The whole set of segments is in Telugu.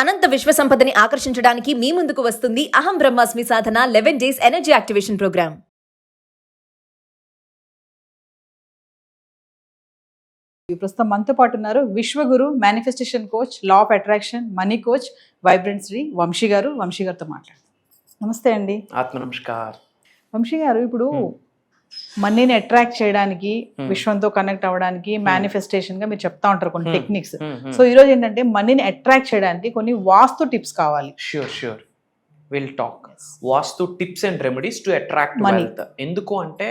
అనంత విశ్వ సంపదని ఆకర్షించడానికి మీ ముందుకు వస్తుంది Aham Brahmasmi Sadhana 11 days energy activation program. ప్రస్తుతం మనతో పాటు ఉన్నారు విశ్వగురు, manifestation coach, law of attraction, money coach, vibrant Sri Vamshi గారు. వంశీ గారితో మాట్లాడతాం. నమస్తే అండి. ఆత్మ నమస్కార్. వంశీ గారు, ఇప్పుడు మనీని అట్రాక్ట్ చేయడానికి, విశ్వంతో కనెక్ట్ అవ్వడానికి మేనిఫెస్టేషన్ గా మీరు చెప్తా ఉంటారు కొన్ని టెక్నిక్స్. సో ఈ రోజు ఏంటంటే మనీని అట్రాక్ట్ చేయడానికి కొన్ని వాస్తు టిప్స్ కావాలి. Sure will talk vastu tips and remedies to attract wealth. ఎందుకు అంటే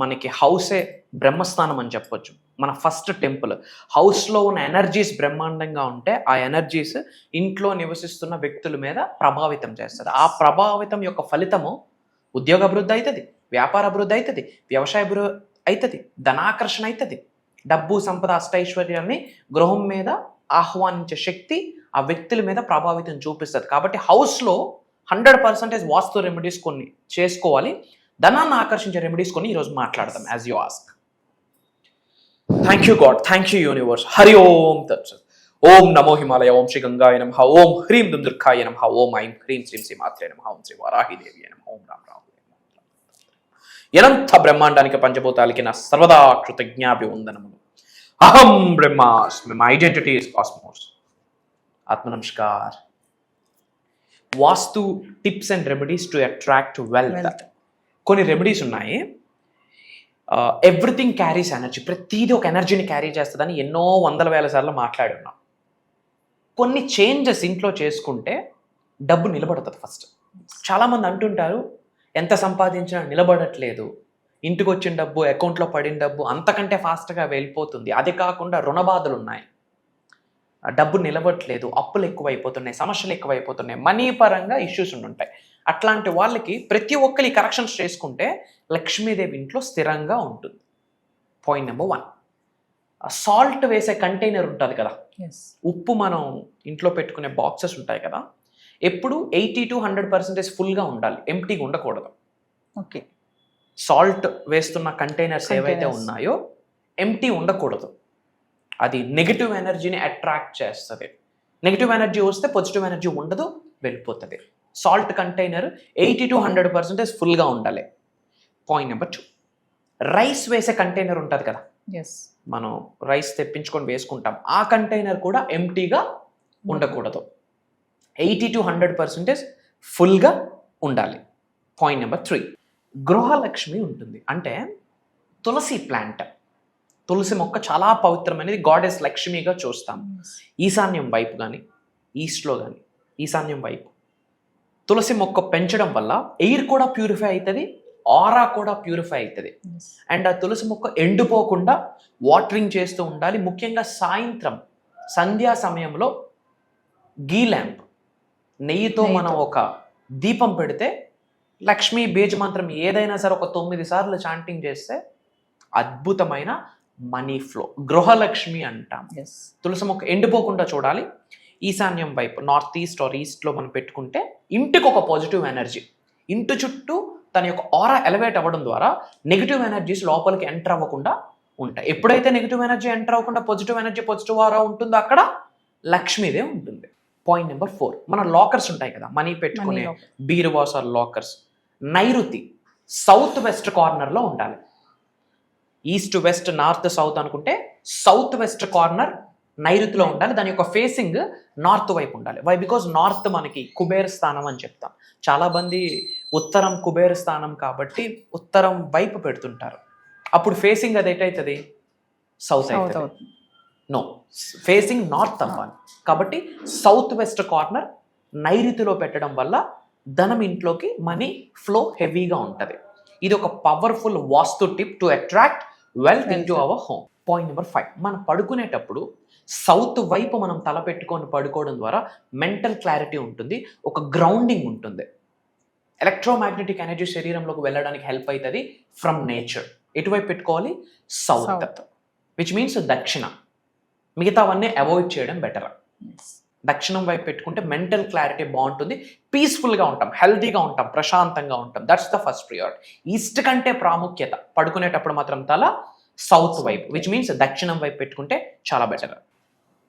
మనకి హౌసే బ్రహ్మస్థానం అని చెప్పొచ్చు. మన ఫస్ట్ టెంపుల్. హౌస్లో ఉన్న ఎనర్జీస్ బ్రహ్మాండంగా ఉంటే ఆ ఎనర్జీస్ ఇంట్లో నివసిస్తున్న వ్యక్తుల మీద ప్రభావితం చేస్తుంది. ఆ ప్రభావితం యొక్క ఫలితము ఉద్యోగ అభివృద్ధి అవుతుంది, వ్యాపార అభివృద్ధి అవుతుంది, వ్యవసాయ అభివృద్ధి అవుతుంది, ధనాకర్షణ అవుతుంది, డబ్బు సంపద అష్టైశ్వర్యాన్ని గృహం మీద ఆహ్వానించే శక్తి ఆ వ్యక్తుల మీద ప్రభావితం చూపిస్తుంది. కాబట్టి హౌస్లో 100% వాస్తు రెమెడీస్ కొన్ని చేసుకోవాలి. ధనాన్ని ఆకర్షించే రెమెడీస్ కొన్ని ఈరోజు మాట్లాడదాం as you ask. Thank you God, thank you universe. హరి ఓం తత్సత్. ఓం నమో హిమాలయ, ఓం శ్రీ గంగాయ నమః, ఓం హ్రీం దుందుర్ఖాయ నమః, ఓం ఐం హ్రీం శ్రీం శ్రీమాత్రే నమః, ఓం శ్రీ వారాహిదేవి నమః, ఓం రామ్ రామ్. అనంత బ్రహ్మాండానికి పంచభూతాలకి నా సర్వదా కృతజ్ఞాభివందనములు. అహం బ్రహ్మాస్మి, మై ఐడెంటిటీ ఇస్ కాస్మోస్. ఆత్మ నమస్కార్. Vastu tips and remedies to attract wealth. కొన్ని రెమెడీస్ ఉన్నాయి. Everything carries energy. ప్రతిదీ ఒక ఎనర్జీని క్యారీ చేస్తుందని ఎన్నో వందల వేల సార్లు మాట్లాడి ఉన్నాం. కొన్ని చేంజెస్ ఇంట్లో చేసుకుంటే డబ్బు నిలబడుతుంది. ఫస్ట్ చాలామంది అంటుంటారు, ఎంత సంపాదించినా నిలబడట్లేదు, ఇంటికి వచ్చిన డబ్బు, అకౌంట్లో పడిన డబ్బు అంతకంటే ఫాస్ట్గా వెళ్ళిపోతుంది, అది కాకుండా రుణ బాధలు ఉన్నాయి, డబ్బు నిలబడట్లేదు, అప్పులు ఎక్కువైపోతున్నాయి, సమస్యలు ఎక్కువైపోతున్నాయి, మనీ పరంగా ఇష్యూస్ ఉంటాయి. అట్లాంటి వాళ్ళకి ప్రతి ఒక్కరి కరెక్షన్స్ చేసుకుంటే లక్ష్మీదేవి ఇంట్లో స్థిరంగా ఉంటుంది. పాయింట్ నెంబర్ 1, సాల్ట్ వేసే కంటైనర్ ఉంటుంది కదా, ఉప్పు మనం ఇంట్లో పెట్టుకునే బాక్సెస్ ఉంటాయి కదా, ఎప్పుడు 80 to 100% ఫుల్గా ఉండాలి, ఎంప్టీగా ఉండకూడదు. ఓకే. సాల్ట్ వేస్తున్న కంటైనర్స్ ఏవైతే ఉన్నాయో ఎంప్టీ ఉండకూడదు. అది నెగిటివ్ ఎనర్జీని అట్రాక్ట్ చేస్తుంది. నెగిటివ్ ఎనర్జీ వస్తే పాజిటివ్ ఎనర్జీ ఉండదు, వెళ్ళిపోతుంది. సాల్ట్ కంటైనర్ 80 to 100% ఫుల్గా ఉండాలి. పాయింట్ నెంబర్ 2, రైస్ వేసే కంటైనర్ ఉంటుంది కదా, మనం రైస్ తెప్పించుకొని వేసుకుంటాం, ఆ కంటైనర్ కూడా ఎంప్టీగా ఉండకూడదు, 80 to 100% ఫుల్గా ఉండాలి. పాయింట్ నెంబర్ 3, గృహలక్ష్మి ఉంటుంది. అంటే తులసి ప్లాంట్, తులసి మొక్క చాలా పవిత్రమైనది, గాడెస్ లక్ష్మిగా చూస్తాం. ఈశాన్యం వైపు కానీ, ఈస్ట్లో కానీ, ఈశాన్యం వైపు తులసి మొక్క పెంచడం వల్ల ఎయిర్ కూడా ప్యూరిఫై అవుతుంది, ఆరా కూడా ప్యూరిఫై అవుతుంది. అండ్ ఆ తులసి మొక్క ఎండిపోకుండా వాటరింగ్ చేస్తూ ఉండాలి. ముఖ్యంగా సాయంత్రం సంధ్యా సమయంలో గీ ల్యాంప్, నెయ్యితో మనం ఒక దీపం పెడితే లక్ష్మీ బీజ మంత్రం ఏదైనా సరే ఒక 9 సార్లు చాంటింగ్ చేస్తే అద్భుతమైన మనీ ఫ్లో, గృహలక్ష్మి అంటాం. తులసి మొక్క ఎండిపోకుండా చూడాలి. ఈశాన్యం వైపు, నార్త్ ఈస్ట్ ఆర్ ఈస్ట్లో మనం పెట్టుకుంటే ఇంటికి ఒక పాజిటివ్ ఎనర్జీ, ఇంటి చుట్టూ తన యొక్క ఆరా ఎలివేట్ అవ్వడం ద్వారా నెగిటివ్ ఎనర్జీస్ లోపలికి ఎంటర్ అవ్వకుండా ఉంటాయి. ఎప్పుడైతే నెగిటివ్ ఎనర్జీ ఎంటర్ అవ్వకుండా పాజిటివ్ ఎనర్జీ, పాజిటివ్ ఆరా ఉంటుందో అక్కడ లక్ష్మీదే ఉంటుంది. పాయింట్ నెంబర్ 4, మన లాకర్స్ ఉంటాయి కదా, మనీ పెట్టుకునే బీరువాస్ ఆర్ లాకర్స్, నైరుతి సౌత్ వెస్ట్ కార్నర్లో ఉండాలి. ఈస్ట్ వెస్ట్ నార్త్ సౌత్ అనుకుంటే సౌత్ వెస్ట్ కార్నర్ నైరుతిలో ఉండాలి. దాని యొక్క ఫేసింగ్ నార్త్ వైపు ఉండాలి. వై? బికాజ్ నార్త్ మనకి కుబేర స్థానం అని చెప్తాం. చాలా మంది ఉత్తరం కుబేర స్థానం కాబట్టి ఉత్తరం వైపు పెడుతుంటారు. అప్పుడు ఫేసింగ్ అది ఎటవుతుంది? సౌత్ అవుతుంది. నో, ఫేసింగ్ నార్త్ అవ్వాలి. కాబట్టి సౌత్ వెస్ట్ కార్నర్ నైరుతిలో పెట్టడం వల్ల ధనం ఇంట్లోకి, మనీ ఫ్లో హెవీగా ఉంటుంది. ఇది ఒక powerful vastu tip to attract wealth in to our home. Point number 5, మనం పడుకునేటప్పుడు సౌత్ వైపు మనం తల పెట్టుకొని పడుకోవడం ద్వారా మెంటల్ క్లారిటీ ఉంటుంది, ఒక గ్రౌండింగ్ ఉంటుంది. ఎలక్ట్రోమాగ్నెటిక్ ఎనర్జీ శరీరంలోకి వెళ్ళడానికి హెల్ప్ అవుతుంది ఫ్రమ్ నేచర్. ఎటువైపు పెట్టుకోవాలి? సౌత్, విచ్ మీన్స్ దక్షిణ. మిగతావన్నీ అవాయిడ్ చేయడం బెటర్. దక్షిణం వైపు పెట్టుకుంటే మెంటల్ క్లారిటీ బాగుంటుంది, పీస్ఫుల్గా ఉంటాం, హెల్తీగా ఉంటాం, ప్రశాంతంగా ఉంటాం. That's the first priority. East కంటే ప్రాముఖ్యత పడుకునేటప్పుడు మాత్రం తల సౌత్ వైపు, విచ్ మీన్స్ దక్షిణం వైపు పెట్టుకుంటే చాలా బెటర్.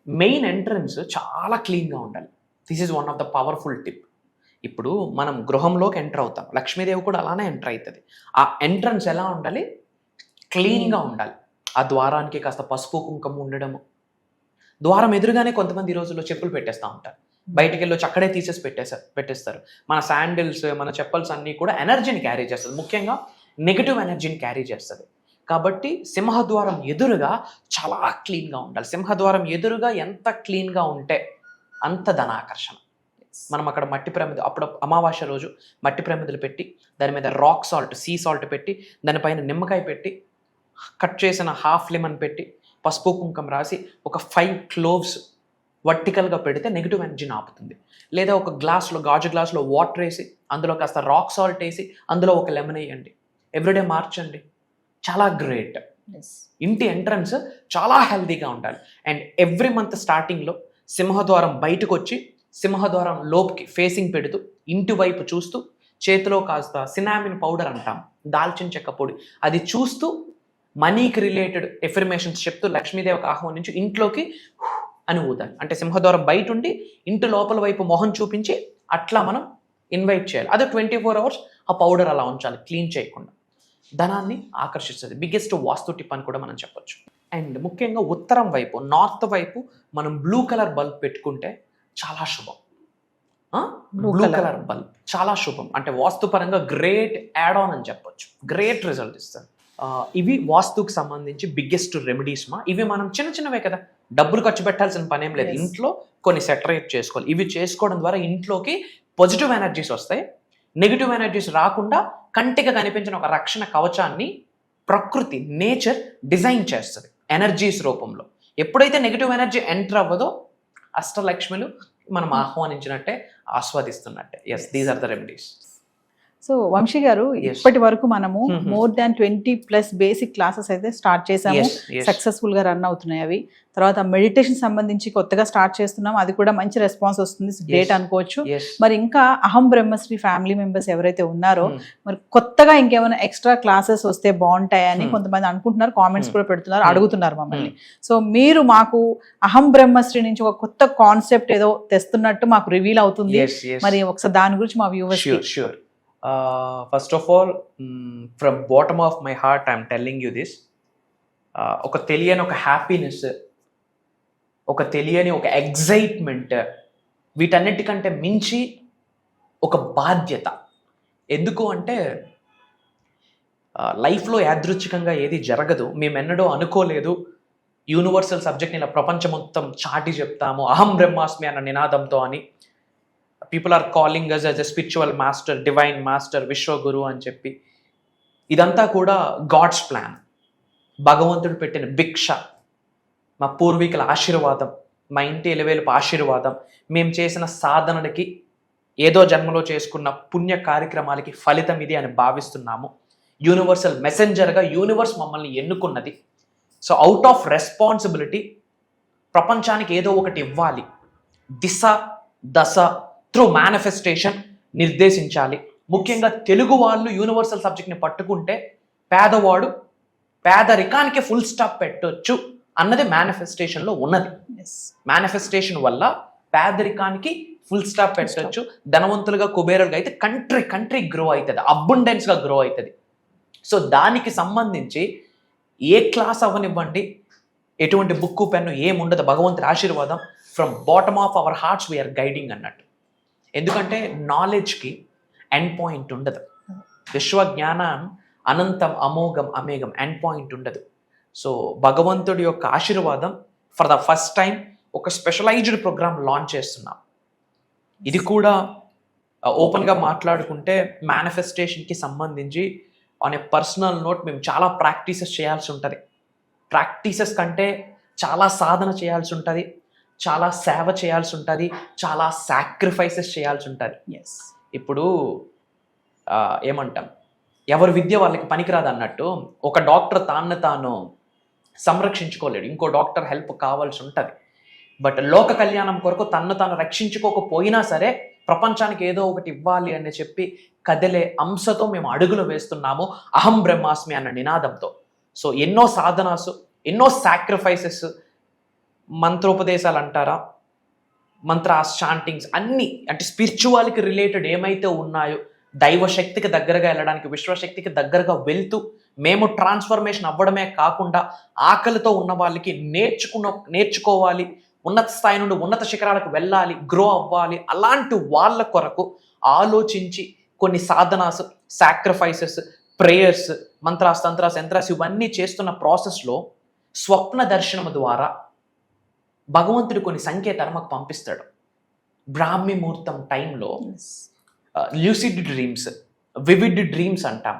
మెయిన్ ఎంట్రన్స్ చాలా క్లీన్గా ఉండాలి. This is one of the powerful tip. ఇప్పుడు మనం గృహంలోకి ఎంటర్ అవుతాం, లక్ష్మీదేవి కూడా అలానే ఎంటర్ అవుతుంది. ఆ ఎంట్రన్స్ ఎలా ఉండాలి? క్లీన్గా ఉండాలి. ఆ ద్వారానికి కాస్త పసుపు కుంకుమ ఉండడము. ద్వారం ఎదురుగానే కొంతమంది ఈ రోజుల్లో చెప్పులు పెట్టేస్తూ ఉంటారు, బయటికి వెళ్ళి వచ్చి అక్కడే తీసేసి పెట్టేస్తారు. మన శాండిల్స్, మన చెప్పల్స్ అన్నీ కూడా ఎనర్జీని క్యారీ చేస్తుంది, ముఖ్యంగా నెగిటివ్ ఎనర్జీని క్యారీ చేస్తుంది. కాబట్టి సింహద్వారం ఎదురుగా చాలా క్లీన్గా ఉండాలి. సింహద్వారం ఎదురుగా ఎంత క్లీన్గా ఉంటే అంత ధనాకర్షణ. మనం అక్కడ మట్టి ప్రమిద, అప్పుడు అమావాస్య రోజు మట్టి ప్రమిదలు పెట్టి దాని మీద రాక్ సాల్ట్, సీ సాల్ట్ పెట్టి దానిపైన నిమ్మకాయ పెట్టి కట్ చేసిన హాఫ్ లెమన్ పెట్టి పసుపు కుంకుమ రాసి ఒక 5 క్లోవ్స్ వర్టికల్గా పెడితే నెగిటివ్ ఎనర్జీని ఆపుతుంది. లేదా ఒక గ్లాస్లో, గాజు గ్లాస్లో వాటర్ వేసి అందులో కాస్త రాక్ సాల్ట్ వేసి అందులో ఒక లెమన్ వేయండి, ఎవ్రీడే మార్చండి, చాలా గ్రేట్. ఇంటి ఎంట్రన్స్ చాలా హెల్తీగా ఉండాలి. అండ్ ఎవ్రీ మంత్ స్టార్టింగ్లో సింహద్వారం బయటకు వచ్చి సింహద్వారం లోపుకి ఫేసింగ్ పెడుతూ ఇంటి వైపు చూస్తూ చేతిలో కాస్త సినామిన్ పౌడర్ అంటాం, దాల్చిన చెక్క పొడి, అది చూస్తూ మనీకి రిలేటెడ్ ఎఫర్మేషన్స్ చెప్తూ లక్ష్మీదేవికి ఆహ్వానించి ఇంట్లోకి అని ఊదాలి. అంటే సింహద్వారం బయట ఉండి ఇంటి లోపల వైపు మొహం చూపించి అట్లా మనం ఇన్వైట్ చేయాలి. అదే 24 hours ఆ పౌడర్ అలా ఉంచాలి, క్లీన్ చేయకుండా. ధనాన్ని ఆకర్షిస్తుంది. బిగ్గెస్ట్ వాస్తు టిప్ అని కూడా మనం చెప్పొచ్చు. అండ్ ముఖ్యంగా ఉత్తరం వైపు, నార్త్ వైపు మనం బ్లూ కలర్ బల్బ్ పెట్టుకుంటే చాలా శుభం. బ్లూ కలర్ బల్బ్ చాలా శుభం, అంటే వాస్తుపరంగా గ్రేట్ యాడ్ ఆన్ అని చెప్పొచ్చు, గ్రేట్ రిజల్ట్ ఇస్తుంది. ఇవి వాస్తుకు సంబంధించి బిగ్గెస్ట్ రెమెడీస్ ఇవి మనం చిన్నవే కదా, డబ్బులు ఖర్చు పెట్టాల్సిన పని ఏం లేదు. ఇంట్లో కొన్ని సెటరేట్ చేసుకోవాలి. ఇవి చేసుకోవడం ద్వారా ఇంట్లోకి పాజిటివ్ ఎనర్జీస్ వస్తాయి. నెగిటివ్ ఎనర్జీస్ రాకుండా కంటికి కనిపించిన ఒక రక్షణ కవచాన్ని ప్రకృతి, నేచర్ డిజైన్ చేస్తుంది ఎనర్జీస్ రూపంలో. ఎప్పుడైతే నెగిటివ్ ఎనర్జీ ఎంటర్ అవ్వదో అష్టలక్ష్మిలు మనం ఆహ్వానించినట్టే, ఆస్వాదిస్తున్నట్టే. Yes, these are the remedies. So Vamshi garu, ఇప్పటి వరకు మనము మోర్ దాన్ 20+ బేసిక్ క్లాసెస్ అయితే స్టార్ట్ చేసాము, సక్సెస్ఫుల్ గా రన్ అవుతున్నాయి అవి. తర్వాత మెడిటేషన్ సంబంధించి కొత్తగా స్టార్ట్ చేస్తున్నాం, అది కూడా మంచి రెస్పాన్స్ వస్తుంది, గ్రేట్ అనుకోవచ్చు. మరి ఇంకా అహం బ్రహ్మశ్రీ ఫ్యామిలీ మెంబర్స్ ఎవరైతే ఉన్నారో మరి కొత్తగా ఇంకేమైనా ఎక్స్ట్రా క్లాసెస్ వస్తే బాగుంటాయని కొంతమంది అనుకుంటున్నారు, కామెంట్స్ కూడా పెడుతున్నారు, అడుగుతున్నారు మమ్మల్ని. సో మీరు మాకు అహం బ్రహ్మశ్రీ నుంచి ఒక కొత్త కాన్సెప్ట్ ఏదో తెస్తున్నట్టు మాకు రివీల్ అవుతుంది, మరి ఒకసారి దాని గురించి మా viewers. Sure. First of all, from bottom of my heart, I'm telling you this. ఒక తెలియని ఒక హ్యాపీనెస్, ఒక తెలియని ఒక ఎగ్జైట్మెంట్, వీటన్నిటికంటే మించి ఒక బాధ్యత. ఎందుకు అంటే లైఫ్లో యాదృచ్ఛికంగా ఏది జరగదు, మేమెన్నడూ అనుకోలేదు యూనివర్సల్ సబ్జెక్ట్ని ఇలా ప్రపంచం మొత్తం చాటి చెప్తాము అహం బ్రహ్మాస్మి అన్న నినాదంతో అని. People are calling us as a spiritual master, divine master, విశ్వగురు అని చెప్పి. ఇదంతా కూడా గాడ్స్ ప్లాన్, భగవంతుడు పెట్టిన భిక్ష, మా పూర్వీకుల ఆశీర్వాదం, మా ఇంటి ఎలివేలుపు ఆశీర్వాదం, మేము చేసిన సాధనలకి, ఏదో జన్మలో చేసుకున్న పుణ్య కార్యక్రమాలకి ఫలితం ఇది అని భావిస్తున్నాము. యూనివర్సల్ మెసెంజర్గా యూనివర్స్ మమ్మల్ని ఎన్నుకున్నది. సో అవుట్ ఆఫ్ రెస్పాన్సిబిలిటీ ప్రపంచానికి ఏదో ఒకటి ఇవ్వాలి, దిశ దశ త్రూ మేనిఫెస్టేషన్ నిర్దేశించాలి. ముఖ్యంగా తెలుగు వాళ్ళు యూనివర్సల్ సబ్జెక్ట్ని పట్టుకుంటే పేదవాడు పేదరికానికి ఫుల్ స్టాప్ పెట్టొచ్చు అన్నది మేనిఫెస్టేషన్లో ఉన్నది. మేనిఫెస్టేషన్ వల్ల పేదరికానికి ఫుల్ స్టాప్ పెట్టొచ్చు, ధనవంతులుగా కుబేరులుగా అయితే కంట్రీ గ్రో అవుతుంది, అబండెన్స్గా గ్రో అవుతుంది. సో దానికి సంబంధించి ఏ క్లాస్ అవ్వనివ్వండి, ఎటువంటి బుక్కు పెన్ను ఏముండదు, భగవంతుడి ఆశీర్వాదం from bottom of our hearts we are guiding అన్నట్టు. ఎందుకంటే నాలెడ్జ్కి ఎండ్ పాయింట్ ఉండదు, విశ్వజ్ఞానం అనంతం, అమోఘం, అమేఘం, ఎండ్ పాయింట్ ఉండదు. సో భగవంతుడి యొక్క ఆశీర్వాదం ఫర్ ద ఫస్ట్ టైం ఒక స్పెషలైజ్డ్ ప్రోగ్రామ్ లాంచ్ చేస్తున్నాం. ఇది కూడా ఓపెన్గా మాట్లాడుకుంటే మేనిఫెస్టేషన్కి సంబంధించి ఆన్ ఏ పర్సనల్ నోట్ మేము చాలా ప్రాక్టీసెస్ చేయాల్సి ఉంటుంది. ప్రాక్టీసెస్ కంటే చాలా సాధన చేయాల్సి ఉంటుంది, చాలా సేవ చేయాల్సి ఉంటుంది, చాలా సాక్రిఫైసెస్ చేయాల్సి ఉంటుంది. ఇప్పుడు ఏమంటాం, ఎవరి విద్య వాళ్ళకి పనికిరాదు అన్నట్టు ఒక డాక్టర్ తాను సంరక్షించుకోలేడు, ఇంకో డాక్టర్ హెల్ప్ కావాల్సి ఉంటుంది. బట్ లోక కళ్యాణం కొరకు తాను రక్షించుకోకపోయినా సరే ప్రపంచానికి ఏదో ఒకటి ఇవ్వాలి అని చెప్పి కదిలే అంశతో మేము అడుగులు వేస్తున్నాము అహం బ్రహ్మాస్మి అన్న నినాదంతో. సో ఎన్నో సాధనాసు, ఎన్నో సాక్రిఫైసెస్, మంత్రోపదేశాలు అంటారా, మంత్రాస్, చాంటింగ్స్ అన్నీ అంటే స్పిరిచువాలిటీ రిలేటెడ్ ఏమైతే ఉన్నాయో దైవశక్తికి దగ్గరగా వెళ్ళడానికి, విశ్వశక్తికి దగ్గరగా వెళ్తూ మేము ట్రాన్స్ఫర్మేషన్ అవ్వడమే కాకుండా ఆకలితో ఉన్న వాళ్ళకి నేర్చుకోవాలి, ఉన్నత స్థాయి నుండి ఉన్నత శిఖరాలకు వెళ్ళాలి, గ్రో అవ్వాలి, అలాంటి వాళ్ళ కొరకు ఆలోచించి కొన్ని Sadhana's, sacrifices, prayers, mantras, తంత్రాస్, yantras ఇవన్నీ చేస్తున్న ప్రాసెస్లో స్వప్న దర్శనం ద్వారా భగవంతుడు కొన్ని సంకేతాలు మాకు పంపిస్తాడు. బ్రాహ్మీ ముహూర్తం టైంలో ల్యూసిడ్ డ్రీమ్స్, వివిడ్ డ్రీమ్స్ అంటాం.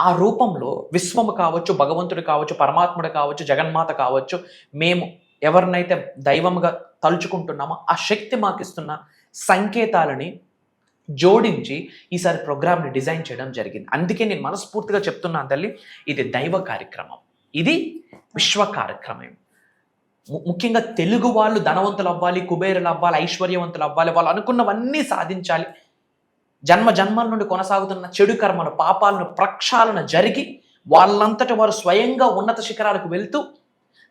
ఆ రూపంలో విశ్వము కావచ్చు, భగవంతుడు కావచ్చు, పరమాత్ముడు కావచ్చు, జగన్మాత కావచ్చు, మేము ఎవరినైతే దైవంగా తలుచుకుంటున్నామో ఆ శక్తి మాకు ఇస్తున్న సంకేతాలని జోడించి ఈసారి ప్రోగ్రామ్ని డిజైన్ చేయడం జరిగింది. అందుకే నేను మనస్ఫూర్తిగా చెప్తున్నాను తల్లి, ఇది దైవ కార్యక్రమం, ఇది విశ్వ కార్యక్రమం. ముఖ్యంగా తెలుగు వాళ్ళు ధనవంతులు అవ్వాలి, కుబేరులు అవ్వాలి, ఐశ్వర్యవంతులు అవ్వాలి, వాళ్ళు అనుకున్నవన్నీ సాధించాలి, జన్మ జన్మల నుండి కొనసాగుతున్న చెడు కర్మలు, పాపాలను ప్రక్షాళన జరిగి వాళ్ళంతట వారు స్వయంగా ఉన్నత శిఖరాలకు వెళ్తూ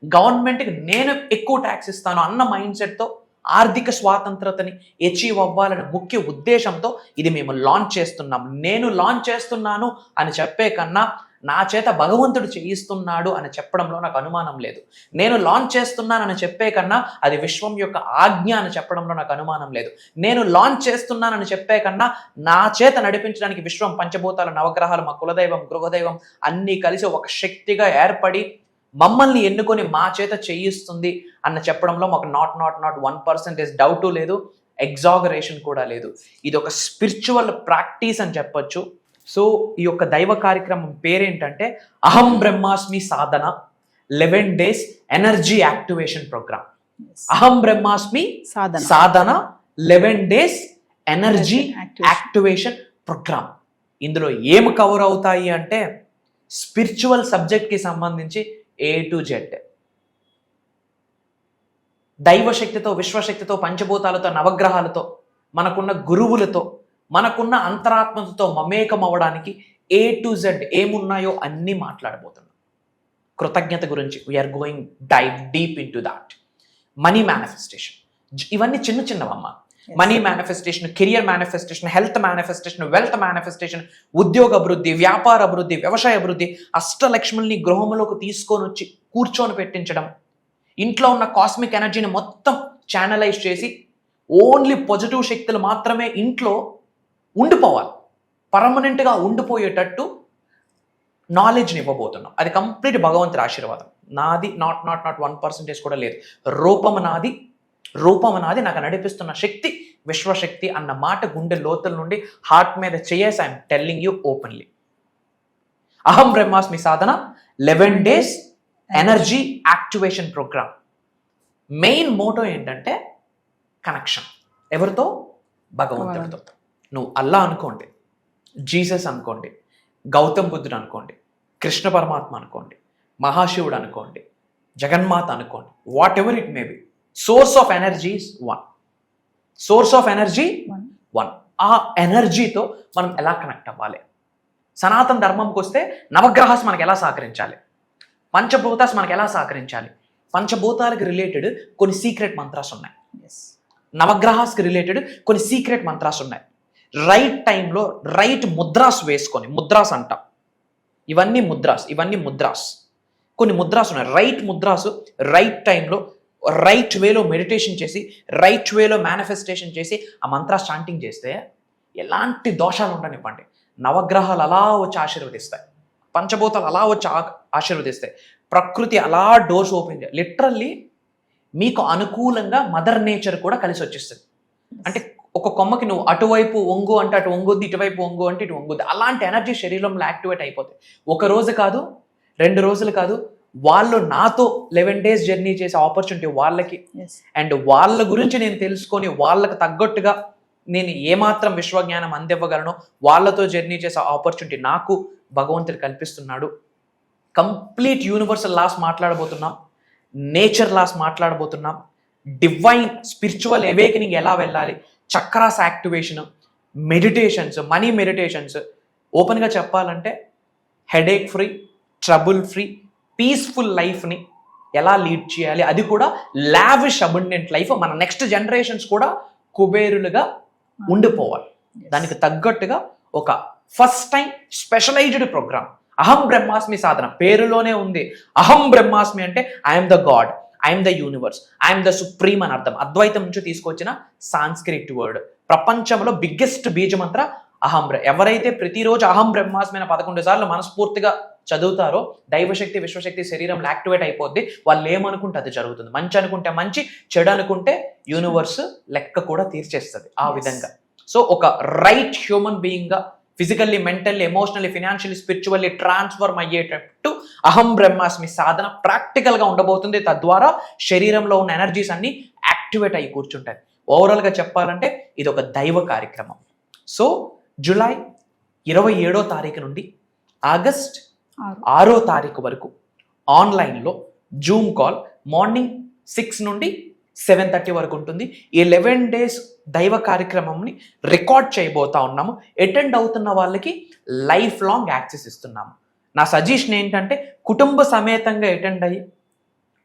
గవర్నమెంట్కి నేను ఎక్కువ ట్యాక్స్ ఇస్తాను అన్న మైండ్ సెట్తో ఆర్థిక స్వాతంత్రతని అచీవ్ అవ్వాలనే ముఖ్య ఉద్దేశంతో ఇది మేము లాంచ్ చేస్తున్నాం. నేను లాంచ్ చేస్తున్నాను అని చెప్పే కన్నా నా చేత భగవంతుడు చేయిస్తున్నాడు అని చెప్పడంలో నాకు అనుమానం లేదు. నేను లాంచ్ చేస్తున్నానని చెప్పే కన్నా అది విశ్వం యొక్క ఆజ్ఞ అని చెప్పడంలో నాకు అనుమానం లేదు. నేను లాంచ్ చేస్తున్నానని చెప్పే కన్నా నా చేత నడిపించడానికి విశ్వం, పంచభూతాలు, నవగ్రహాలు, మా కులదైవం, గృహదైవం అన్నీ కలిసి ఒక శక్తిగా ఏర్పడి మమ్మల్ని ఎన్నుకొని మా చేత చేయిస్తుంది అన్న చెప్పడంలో మాకు నాట్ 1% డౌటు లేదు, ఎగ్జాగరేషన్ కూడా లేదు. ఇది ఒక స్పిరిచువల్ ప్రాక్టీస్ అని చెప్పొచ్చు. సో ఈ యొక్క దైవ కార్యక్రమం పేరేంటంటే అహం Brahmasmi Sadhana 11 days energy activation programme. అహం Brahmasmi Sadhana 11 days energy activation programme. ఇందులో ఏం కవర్ అవుతాయి అంటే స్పిరిచువల్ సబ్జెక్ట్కి సంబంధించి A to Z, దైవశక్తితో, విశ్వశక్తితో, పంచభూతాలతో, నవగ్రహాలతో, మనకున్న గురువులతో, మనకున్న అంతరాత్మతో మమేకం అవ్వడానికి A to Z ఏమున్నాయో అన్నీ మాట్లాడబోతున్నాం. కృతజ్ఞత గురించి we're going dive deep into that. Money manifestation, ఇవన్నీ చిన్న చిన్నవమ్మ. Money manifestation, career manifestation, health manifestation, wealth manifestation, ఉద్యోగ అభివృద్ధి, వ్యాపార అభివృద్ధి, వ్యవసాయ అభివృద్ధి, అష్టలక్ష్ముల్ని గృహంలోకి తీసుకొని వచ్చి కూర్చొని పెట్టించడం, ఇంట్లో ఉన్న కాస్మిక్ ఎనర్జీని మొత్తం ఛానలైజ్ చేసి ఓన్లీ పాజిటివ్ శక్తులు మాత్రమే ఇంట్లో ఉండిపోవాలి, పర్మనెంట్గా ఉండిపోయేటట్టు నాలెడ్జ్ని ఇవ్వబోతున్నాం. అది కంప్లీట్ భగవంతుడి ఆశీర్వాదం. నాది నాట్ 1% కూడా లేదు. రూపం నాది, నాకు నడిపిస్తున్న శక్తి విశ్వశక్తి అన్న మాట గుండె లోతుల నుండి హార్ట్ మీద చేసి I'm telling you openly. Aham Brahmasmi Sadhana 11 days energy activation program. Main motto ఏంటంటే కనెక్షన్. ఎవరితో? భగవంతుడితో. నువ్వు అల్లా అనుకోండి, జీసస్ అనుకోండి, గౌతమ్ బుద్ధుడు అనుకోండి, కృష్ణ పరమాత్మ అనుకోండి, మహాశివుడు అనుకోండి, జగన్మాత అనుకోండి, what ever it may be, source of energy is one. Source of energy one. ఆ ఎనర్జీతో మనం ఎలా కనెక్ట్ అవ్వాలి? సనాతన ధర్మంకి వస్తే నవగ్రహాస్ మనకు ఎలా సహకరించాలి, పంచభూతాస్ మనకు ఎలా సహకరించాలి, పంచభూతాలకు రిలేటెడ్ కొన్ని సీక్రెట్ మంత్రాస్ ఉన్నాయి, నవగ్రహాస్కి రిలేటెడ్ కొన్ని సీక్రెట్ మంత్రాస్ ఉన్నాయి. రైట్ టైంలో రైట్ ముద్రాస్ వేసుకొని, ముద్రాస్ అంటాం, ఇవన్నీ ముద్రాస్, కొన్ని ముద్రాస్ ఉన్నాయి. రైట్ ముద్రాసు రైట్ టైంలో రైట్ వేలో మెడిటేషన్ చేసి, రైట్ వేలో మేనిఫెస్టేషన్ చేసి ఆ మంత్ర చాంటింగ్ చేస్తే ఎలాంటి దోషాలు ఉండనివ్వండి, నవగ్రహాలు అలా వచ్చి ఆశీర్వదిస్తాయి, పంచభూతాలు అలా వచ్చి ఆశీర్వదిస్తాయి, ప్రకృతి అలా డోర్స్ ఓపెన్ చేయాలి. లిటరల్లీ మీకు అనుకూలంగా మదర్ నేచర్ కూడా కలిసి వచ్చేస్తుంది. అంటే ఒక కొమ్మకి నువ్వు అటువైపు ఒంగు అంటే అటు ఒంగుద్ది, ఇటువైపు ఒంగు అంటే ఇటు ఒంగుద్ది. అలాంటి ఎనర్జీ శరీరంలో యాక్టివేట్ అయిపోతాయి. ఒక రోజు కాదు, 2 రోజులు కాదు, వాళ్ళు నాతో 11 days జర్నీ చేసే ఆపర్చునిటీ వాళ్ళకి. అండ్ వాళ్ళ గురించి నేను తెలుసుకొని వాళ్ళకి తగ్గట్టుగా నేను ఏమాత్రం విశ్వజ్ఞానం అందివ్వగలను, వాళ్ళతో జర్నీ చేసే ఆపర్చునిటీ నాకు భగవంతుడు కల్పిస్తున్నాడు. కంప్లీట్ యూనివర్సల్ లాస్ మాట్లాడబోతున్నాం, నేచర్ లాస్ మాట్లాడబోతున్నాం, డివైన్ స్పిరిచువల్ అవేకనింగ్ ఎలా వెళ్ళాలి, chakras activation, meditations, money meditations. ఓపెన్గా చెప్పాలంటే headache free, trouble free, peaceful లైఫ్ని ఎలా లీడ్ చేయాలి, అది కూడా లావిష్ అబండెంట్ లైఫ్, మన నెక్స్ట్ జనరేషన్స్ కూడా కుబేరులుగా ఉండిపోవాలి. దానికి తగ్గట్టుగా ఒక ఫస్ట్ టైం స్పెషలైజ్డ్ ప్రోగ్రామ్ అహం బ్రహ్మాస్మి సాధన. పేరులోనే ఉంది అహం బ్రహ్మాస్మి అంటే I'm the God, I'm the universe, I'm the supreme అని అర్థం. అద్వైతం నుంచి తీసుకొచ్చిన సాంస్క్రిట్ వర్డ్. ప్రపంచంలో బిగ్గెస్ట్ బీజమంత్ర అహం. ఎవరైతే ప్రతిరోజు అహం బ్రహ్మాస్మి అయిన 11 సార్లు మనస్ఫూర్తిగా చదువుతారో దైవశక్తి విశ్వశక్తి శరీరంలో యాక్టివేట్ అయిపోద్ది. వాళ్ళు ఏమనుకుంటే అది జరుగుతుంది. మంచి అనుకుంటే మంచి, చెడు అనుకుంటే యూనివర్స్ లెక్క కూడా తీర్చేస్తుంది ఆ విధంగా. సో ఒక రైట్ హ్యూమన్ బీయింగ్ గా physically, mentally, emotionally, financially, spiritually transform అయ్యేటట్టు అహం బ్రహ్మాస్మి సాధన ప్రాక్టికల్ గా ఉండబోతుంది. తద్వారా శరీరంలో ఉన్న ఎనర్జీస్ అన్ని యాక్టివేట్ అయ్యి కూర్చుంటాయి. ఓవరాల్ గా చెప్పాలంటే ఇది ఒక దైవ కార్యక్రమం. సో జూలై 27వ తారీఖు నుండి ఆగస్ట్ 6వ తారీఖు వరకు ఆన్లైన్లో జూమ్ కాల్ మార్నింగ్ 6 నుండి 7:30 వరకు ఉంటుంది. ఈ 11 days దైవ కార్యక్రమంని రికార్డ్ చేయబోతా ఉన్నాము. అటెండ్ అవుతున్న వాళ్ళకి లైఫ్ లాంగ్ యాక్సెస్ ఇస్తున్నాము. నా సజెషన్ ఏంటంటే కుటుంబ సమేతంగా అటెండ్ అయ్యి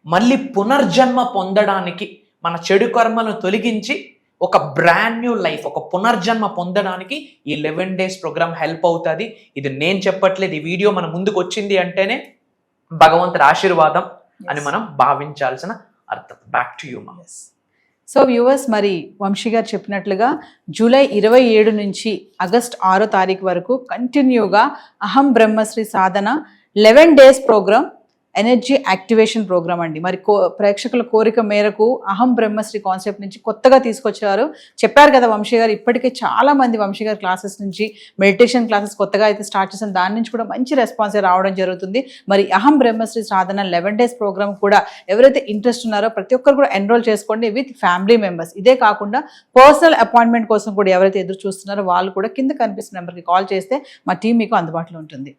మళ్ళీ పునర్జన్మ పొందడానికి, మన చెడు కర్మలను తొలగించి ఒక బ్రాండ్ న్యూ లైఫ్, ఒక పునర్జన్మ పొందడానికి ఈ 11 days ప్రోగ్రామ్ హెల్ప్ అవుతుంది. ఇది నేను చెప్పట్లేదు, ఈ వీడియో మన ముందుకు వచ్చింది అంటేనే భగవంతుడి ఆశీర్వాదం అని మనం భావించాల్సిన అర్థం. బ్యాక్ టు యూ మా. సో వ్యూవర్స్, మరి వంశీ గారు చెప్పినట్లుగా జూలై 27 నుంచి ఆగస్ట్ 6వ తారీఖు వరకు కంటిన్యూగా Aham Brahmasri Sadhana 11 days program, energy activation program అండి. మరి ప్రేక్షకుల కోరిక మేరకు అహం బ్రహ్మశ్రీ కాన్సెప్ట్ నుంచి కొత్తగా తీసుకొచ్చారు. చెప్పారు కదా వంశీ గారు, ఇప్పటికే చాలా మంది వంశీ గారి క్లాసెస్ నుంచి మెడిటేషన్ క్లాసెస్ కొత్తగా అయితే స్టార్ట్ చేసిన దాని నుంచి కూడా మంచి రెస్పాన్స్ రావడం జరుగుతుంది. మరి అహం బ్రహ్మశ్రీ సాధన 11 days ప్రోగ్రామ్ కూడా ఎవరైతే ఇంట్రెస్ట్ ఉన్నారో ప్రతి ఒక్కరు కూడా ఎన్రోల్ చేసుకోండి విత్ ఫ్యామిలీ మెంబర్స్. ఇదే కాకుండా పర్సనల్ అపాయింట్మెంట్ కోసం కూడా ఎవరైతే ఎదురు చూస్తున్నారో వాళ్ళు కూడా కింద కనిపిస్తున్న నెంబర్కి కాల్ చేస్తే మా టీం మీకు అందుబాటులో ఉంటుంది.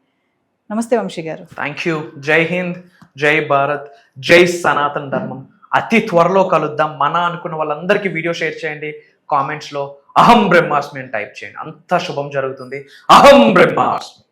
నమస్తే వంశీ గారు. Thank you. జై హింద్, జై భారత్, జై సనాతన ధర్మం. అతి త్వరలో కలుద్దాం. మన అనుకున్న వాళ్ళందరికీ వీడియో షేర్ చేయండి. కామెంట్స్లో అహం బ్రహ్మాస్మి అని టైప్ చేయండి. అంతా శుభం జరుగుతుంది. అహం బ్రహ్మాస్మి.